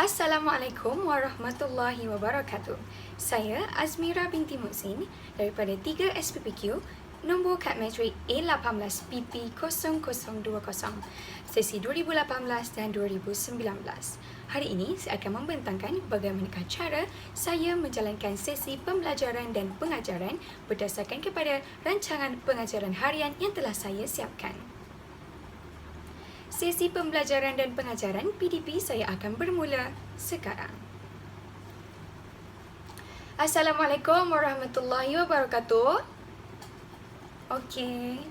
Assalamualaikum warahmatullahi wabarakatuh. Saya Azmira binti Muhsin daripada 3 SPPQ nombor kad metrik A18PP0020 sesi 2018 dan 2019. Hari ini saya akan membentangkan bagaimanakah cara saya menjalankan sesi pembelajaran dan pengajaran berdasarkan kepada rancangan pengajaran harian yang telah saya siapkan. Sesi pembelajaran dan pengajaran PDP saya akan bermula sekarang. Assalamualaikum warahmatullahi wabarakatuh. Okey.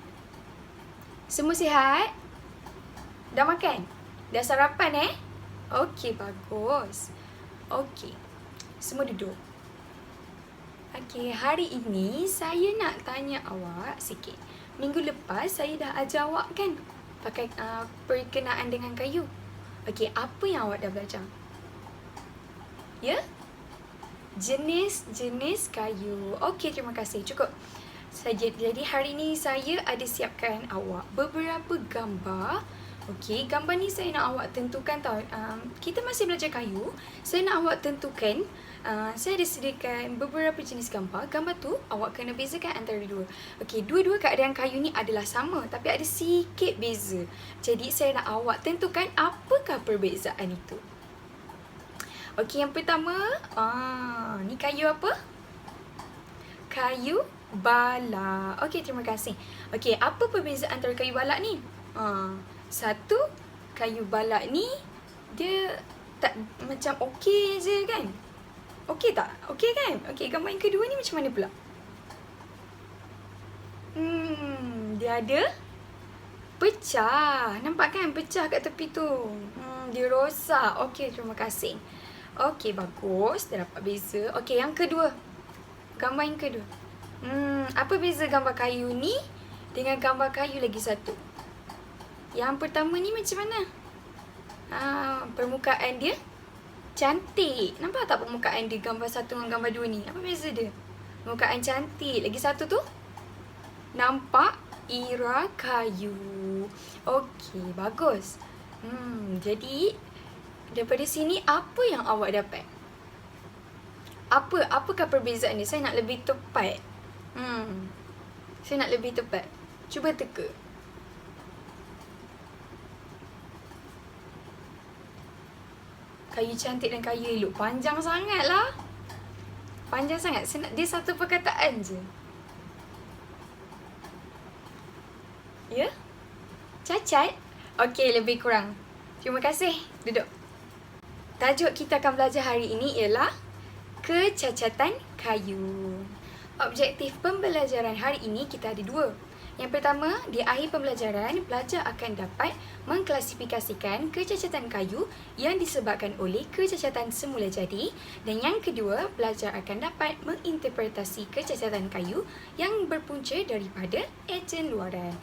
Semua sihat? Dah makan? Dah sarapan Okey, bagus. Okey. Semua duduk. Okey, hari ini saya nak tanya awak sikit. Minggu lepas saya dah ajar awak kan? Pakai perkenaan dengan kayu. Okey, apa yang awak dah belajar? Ya? Jenis-jenis kayu. Okey, terima kasih. Cukup. Jadi hari ini saya ada siapkan awak beberapa gambar. Okey, gambar ni saya nak awak tentukan tau. Kita masih belajar kayu. Saya nak awak tentukan. Saya ada sediakan beberapa jenis gambar. Gambar tu awak kena bezakan antara dua. Okey, dua-dua keadaan kayu ni adalah sama tapi ada sikit beza. Jadi saya nak awak tentukan apakah perbezaan itu. Okey, yang pertama, ni kayu apa? Kayu bala. Okey, terima kasih. Okey, apa perbezaan antara kayu balak ni? Satu, kayu balak ni dia tak macam okey je kan? Okey tak? Okey kan? Okey, gambar yang kedua ni macam mana pula? Dia ada pecah. Nampak kan pecah kat tepi tu? Dia rosak. Okey, terima kasih. Okey, bagus. Dah dapat beza. Okey, yang kedua. Gambar yang kedua. Apa beza gambar kayu ni dengan gambar kayu lagi satu? Yang pertama ni macam mana? Permukaan dia cantik. Nampak tak permukaan dia gambar satu dengan gambar dua ni? Apa beza dia? Permukaan cantik. Lagi satu tu? Nampak ira kayu. Okey, bagus. Jadi daripada sini apa yang awak dapat? Apakah perbezaan dia? Saya nak lebih tepat. Saya nak lebih tepat. Cuba teka. Kayu cantik dan kayu elok. Panjang sangat lah. Panjang sangat. Dia satu perkataan je. Ya? Cacat? Okey, lebih kurang. Terima kasih. Duduk. Tajuk kita akan belajar hari ini ialah kecacatan kayu. Objektif pembelajaran hari ini kita ada dua. Yang pertama, di akhir pembelajaran, pelajar akan dapat mengklasifikasikan kecacatan kayu yang disebabkan oleh kecacatan semula jadi. Dan yang kedua, pelajar akan dapat menginterpretasi kecacatan kayu yang berpunca daripada ejen luaran.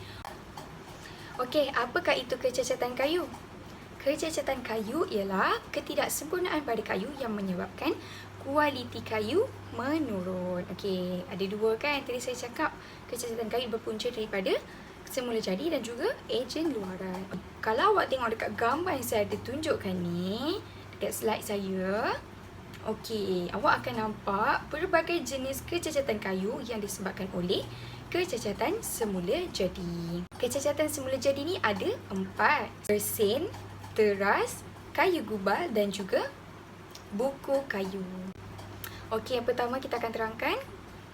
Okey, apakah itu kecacatan kayu? Kecacatan kayu ialah ketidaksempurnaan pada kayu yang menyebabkan kualiti kayu menurun. Okey, ada dua kan tadi saya cakap. Kecacatan kayu berpunca daripada semula jadi dan juga ejen luaran. Kalau awak tengok dekat gambar yang saya ada tunjukkan ni, dekat slide saya, okey, awak akan nampak pelbagai jenis kecacatan kayu yang disebabkan oleh kecacatan semula jadi. Kecacatan semula jadi ni ada 4. Bersin, teras, kayu gubal dan juga buku kayu. Okey, yang pertama kita akan terangkan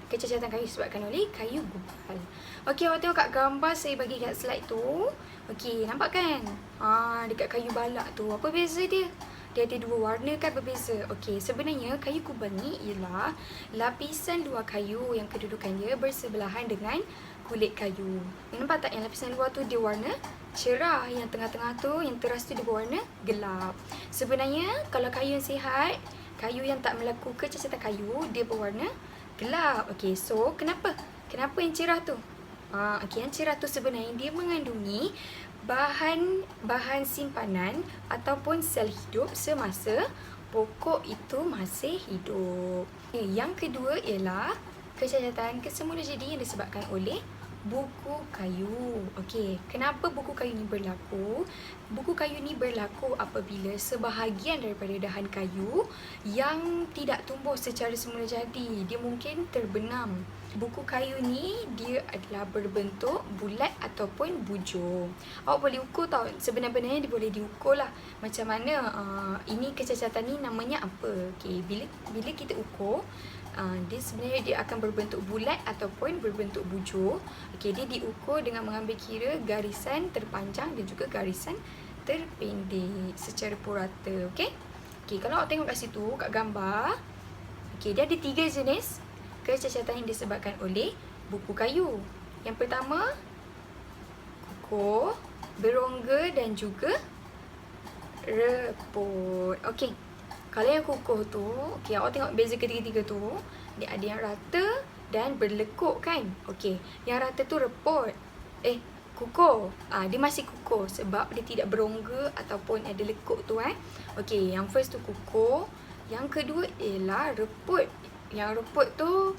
kecacatan kayu disebabkan oleh kayu gubal. Okey, awak tengok kat gambar saya bagi kat slide tu. Okey, nampak kan? Dekat kayu balak tu, apa beza dia? Dia ada dua warna kan berbeza. Okey, sebenarnya kayu gubal ni ialah lapisan luar kayu yang kedudukannya bersebelahan dengan kulit kayu. Nampak tak yang lapisan luar tu dia warna cerah, yang tengah-tengah tu, yang teras tu dia berwarna gelap. Sebenarnya kalau kayu yang sihat, kayu yang tak berlaku kecacatan kayu, dia berwarna gelap. Okey, so kenapa? Kenapa yang cerah tu? Okey, yang cerah tu sebenarnya dia mengandungi bahan simpanan ataupun sel hidup semasa pokok itu masih hidup. Yang kedua ialah kecacatan kesemula jadi yang disebabkan oleh buku kayu. Okey, kenapa buku kayu ni berlaku? Buku kayu ni berlaku apabila sebahagian daripada dahan kayu yang tidak tumbuh secara semula jadi, dia mungkin terbenam. Buku kayu ni dia adalah berbentuk bulat ataupun bujur. Awak boleh ukur tau, sebenar-benarnya dia boleh diukur lah. Macam mana ini kecacatan ni namanya apa? Okey, bila kita ukur, dia sebenarnya dia akan berbentuk bulat ataupun berbentuk bujur. Okey, dia diukur dengan mengambil kira garisan terpanjang dan juga garisan terpendek secara purata. Okey. Okey, kalau awak tengok kat situ kat gambar, okey, dia ada 3 jenis kecacatan yang disebabkan oleh buku kayu. Yang pertama, kukuh, berongga dan juga reput. Okey. Kalau yang kukuh tu, okey, awak tengok beza ketiga-tiga tu, dia ada yang rata dan berlekuk kan? Okey, yang rata tu reput. Kukuh. Dia masih kukuh sebab dia tidak berongga ataupun ada lekuk tu Okey, yang first tu kukuh, yang kedua ialah reput. Yang reput tu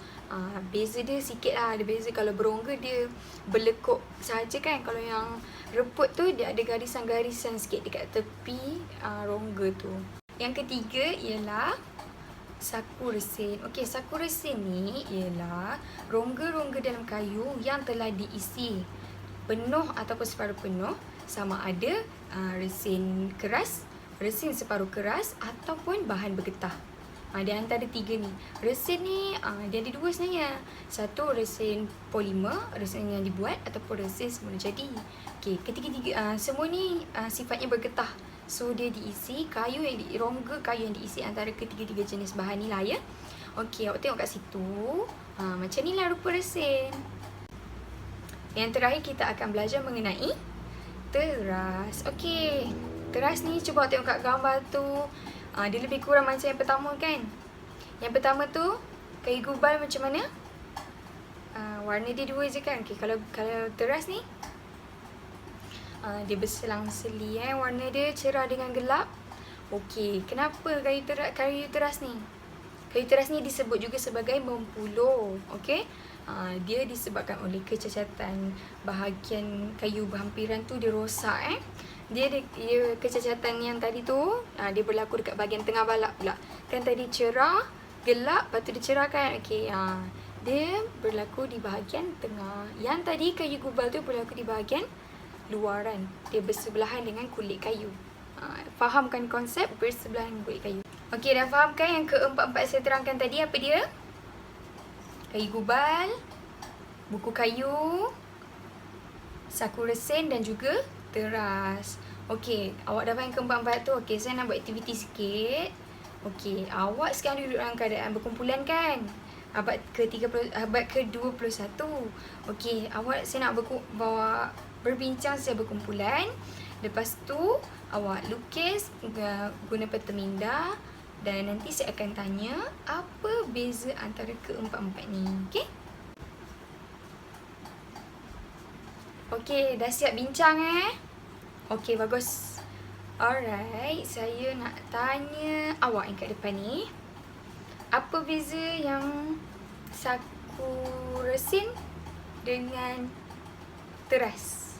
beza dia sikit lah. Ada beza, kalau berongga dia berlekuk sahaja kan. Kalau yang reput tu dia ada garisan-garisan sikit dekat tepi rongga tu. Yang ketiga ialah saku resin. Okey, saku resin ni ialah rongga-rongga dalam kayu yang telah diisi penuh ataupun separuh penuh, sama ada resin keras, resin separuh keras ataupun bahan bergetah. Di antara 3 ni. Resin ni dia ada 2 sebenarnya. Satu resin polimer, resin yang dibuat, ataupun resin semula jadi. Okey, ketiga-tiga semua ni sifatnya bergetah. So dia diisi kayu yang rongga kayu yang diisi antara ketiga-tiga jenis bahan ni lah ya. Okey, awak tengok kat situ. Macam ni lah rupa resin. Yang terakhir kita akan belajar mengenai teras. Okey, teras ni cuba awak tengok kat gambar tu. Dia lebih kurang macam yang pertama kan. Yang pertama tu kayu gubal macam mana? Warna dia 2 je kan. Okey, kalau teras ni dia berselang-seli warna dia cerah dengan gelap. Okey, kenapa kayu teras ni? Kayu teras ni disebut juga sebagai mempuluh. Okey. Dia disebabkan oleh kecacatan bahagian kayu berhampiran tu dia rosak Dia kecacatan yang tadi tu dia berlaku dekat bahagian tengah balak pula. Kan tadi cerah, gelap, lepas tu dia cerah kan. Okey, dia berlaku di bahagian tengah. Yang tadi kayu gubal tu berlaku di bahagian luaran. Dia bersebelahan dengan kulit kayu. Fahamkan konsep bersebelahan dengan kulit kayu. Okey, dah faham kan yang keempat-empat saya terangkan tadi apa dia? Kayu gubal, buku kayu, saku resin dan juga teras. Okey, awak dah faham keempat-empat tu. Okey, saya nak buat aktiviti sikit. Okey, awak sekarang duduk dalam keadaan berkumpulan kan? Abad ke-21. Okey, saya nak bawa berbincang secara berkumpulan. Lepas tu awak lukis guna peta minda dan nanti saya akan tanya apa beza antara keempat-empat ni. Okey? Okey, dah siap bincang Okey, bagus. Alright, saya nak tanya awak yang kat depan ni. Apa beza yang saku resin dengan teras?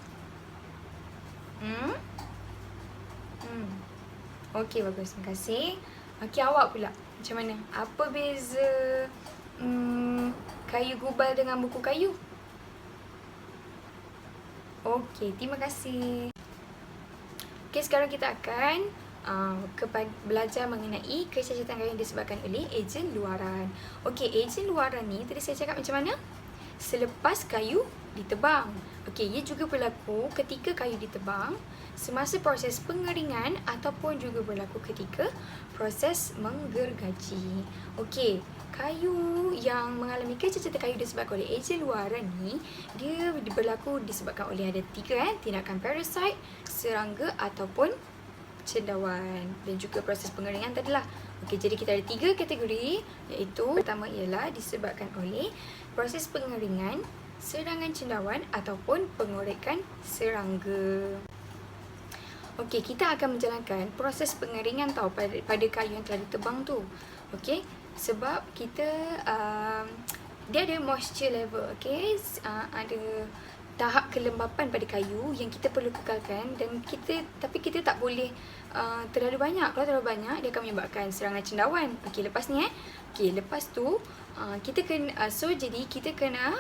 Okey, bagus. Terima kasih. Okey, awak pula. Macam mana? Apa beza kayu gubal dengan buku kayu? Okey, terima kasih. Okey, sekarang kita akan belajar mengenai kecacatan kayu yang disebabkan oleh ejen luaran. Okey, ejen luaran ni tadi saya cakap macam mana? Selepas kayu ditebang. Okey, ia juga berlaku ketika kayu ditebang, semasa proses pengeringan ataupun juga berlaku ketika proses menggergaji. Okey, kayu yang mengalami kecacatan kayu disebabkan oleh ejen luaran ni, dia berlaku disebabkan oleh ada 3 tindakan parasite, serangga ataupun cendawan dan juga proses pengeringan tadilah. Okey, jadi kita ada 3 kategori, iaitu pertama ialah disebabkan oleh proses pengeringan, serangan cendawan ataupun pengorekan serangga. Okey, kita akan menjalankan proses pengeringan pada kayu yang telah ditebang tu. Okey, sebab kita dia ada moisture level, okay? Ada tahap kelembapan pada kayu yang kita perlu kekalkan, dan tapi kita tak boleh terlalu banyak. Kalau terlalu banyak, dia akan menyebabkan serangan cendawan. Okey, lepas ni lepas tu kita kena jadi kita kena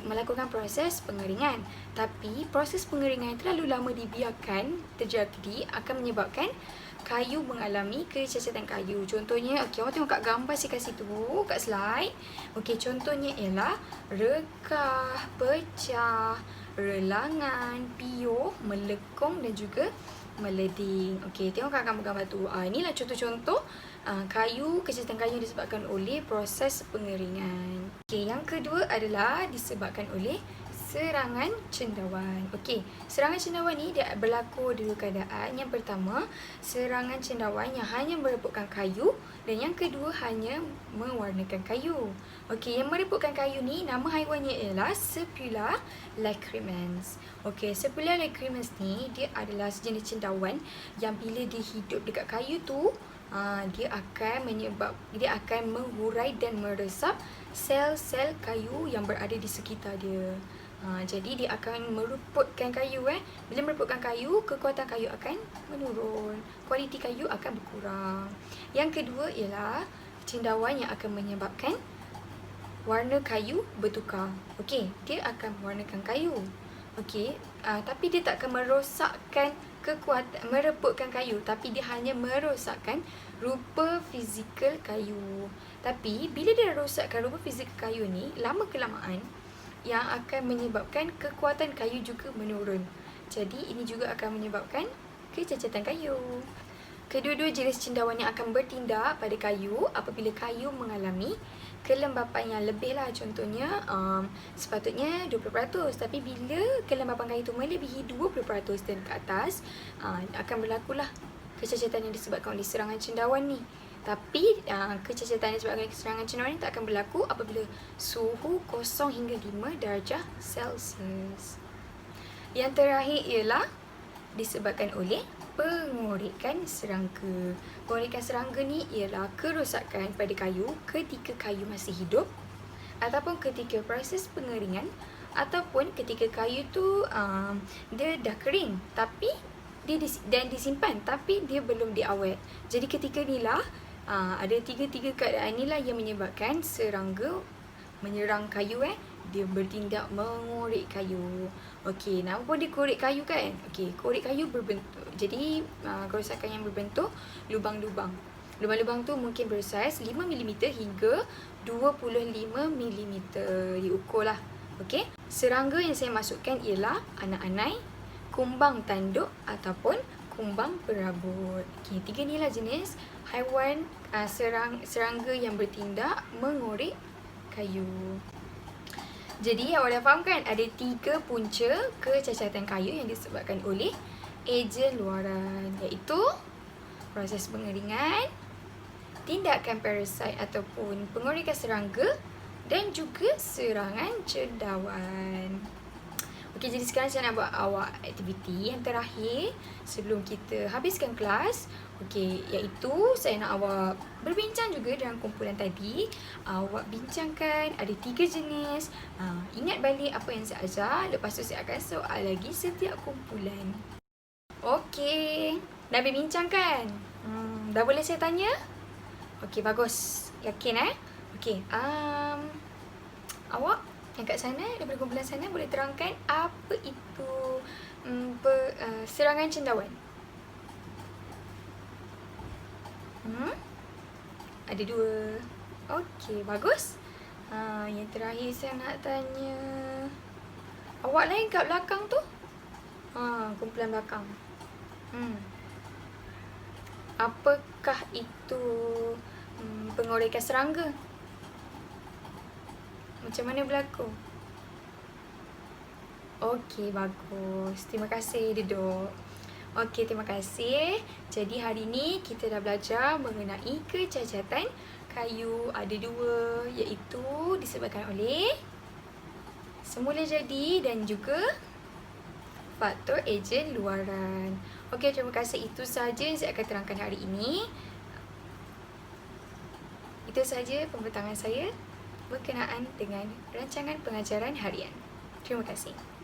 melakukan proses pengeringan. Tapi proses pengeringan terlalu lama dibiarkan terjadi akan menyebabkan kayu mengalami kecacatan kayu. Contohnya, okey, awak tengok kat gambar saya kasih tu, kat slide. Okey, contohnya ialah rekah, pecah, relangan, piuh, melekong dan juga meleding. Okey, tengok kat gambar-gambar tu. Inilah contoh-contoh kayu, kecacatan kayu disebabkan oleh proses pengeringan. Okey, yang kedua adalah disebabkan oleh serangan cendawan. Okey, serangan cendawan ni dia berlaku dua keadaan. Yang pertama, serangan cendawan yang hanya merepukkan kayu, dan yang kedua hanya mewarnakan kayu. Okey, yang merepukkan kayu ni nama haiwannya ialah Spula lacrymans. Okey, Spula lacrymans ni dia adalah sejenis cendawan yang bila dia hidup dekat kayu tu, dia akan menghurai dan meresap sel-sel kayu yang berada di sekitar dia. Jadi dia akan meruputkan kayu. Bila meruputkan kayu, kekuatan kayu akan menurun, kualiti kayu akan berkurang. Yang kedua ialah cendawan yang akan menyebabkan warna kayu bertukar. Okey, dia akan mewarnakan kayu. Okey, tapi dia tak akan merosakkan mereputkan kayu, tapi dia hanya merosakkan rupa fizikal kayu. Tapi bila dia rosakkan rupa fizikal kayu ni, lama kelamaan yang akan menyebabkan kekuatan kayu juga menurun. Jadi ini juga akan menyebabkan kecacatan kayu. Kedua-dua jenis cendawan yang akan bertindak pada kayu apabila kayu mengalami kelembapan yang lebih lah. Contohnya sepatutnya 20%, tapi bila kelembapan kayu itu melebihi 20% dan ke atas, akan berlakulah kecacatan yang disebabkan oleh serangan cendawan ni. Tapi kecacatan yang disebabkan oleh serangan cendawan ni tak akan berlaku apabila suhu 0 hingga 5 darjah Celsius. Yang terakhir ialah disebabkan oleh pengorekan serangga. Pengorekan serangga ni ialah kerosakan pada kayu ketika kayu masih hidup, ataupun ketika proses pengeringan, ataupun ketika kayu tu dia dah kering tapi dan disimpan tapi dia belum diawet. Jadi ketika ni lah ada tiga keadaan inilah yang menyebabkan serangga menyerang kayu. Dia bertindak mengorek kayu. Okey, nama pun dia korek kayu kan? Okey, korek kayu berbentuk. Jadi kerosakan yang berbentuk lubang-lubang. Lubang-lubang tu mungkin bersaiz 5mm hingga 25mm. Diukurlah. Okey. Serangga yang saya masukkan ialah anak anai, kumbang tanduk ataupun kumbang perabot. Okey, tiga ni lah jenis haiwan serangga yang bertindak mengorek kayu. Jadi awak dah faham kan? Ada 3 punca kecacatan kayu yang disebabkan oleh ejen luaran, iaitu proses pengeringan, tindakan parasit ataupun pengorekan serangga, dan juga serangan cendawan. Okey, jadi sekarang saya nak buat awak aktiviti yang terakhir sebelum kita habiskan kelas. Okey, iaitu saya nak awak berbincang juga dengan kumpulan tadi. Awak bincangkan ada 3 jenis. Ingat balik apa yang saya ajar. Lepas tu saya akan soal lagi setiap kumpulan. Okey, dah berbincang kan? Dah boleh saya tanya? Okey, bagus. Yakin Okey, awak yang kat sana, daripada kumpulan sana, boleh terangkan apa itu serangan cendawan? Ada 2. Okey, bagus. Yang terakhir saya nak tanya, awak lain kat belakang tu? Kumpulan belakang. Apakah itu pengorekan serangga? Macam mana berlaku? Okey, bagus. Terima kasih, duduk. Okey, terima kasih. Jadi hari ni kita dah belajar mengenai kecacatan kayu. Ada 2, iaitu disebabkan oleh semula jadi dan juga faktor ejen luaran. Okey, terima kasih. Itu sahaja yang saya akan terangkan hari ini. Itu sahaja pembentangan saya. berkenaan dengan rancangan pengajaran harian. Terima kasih.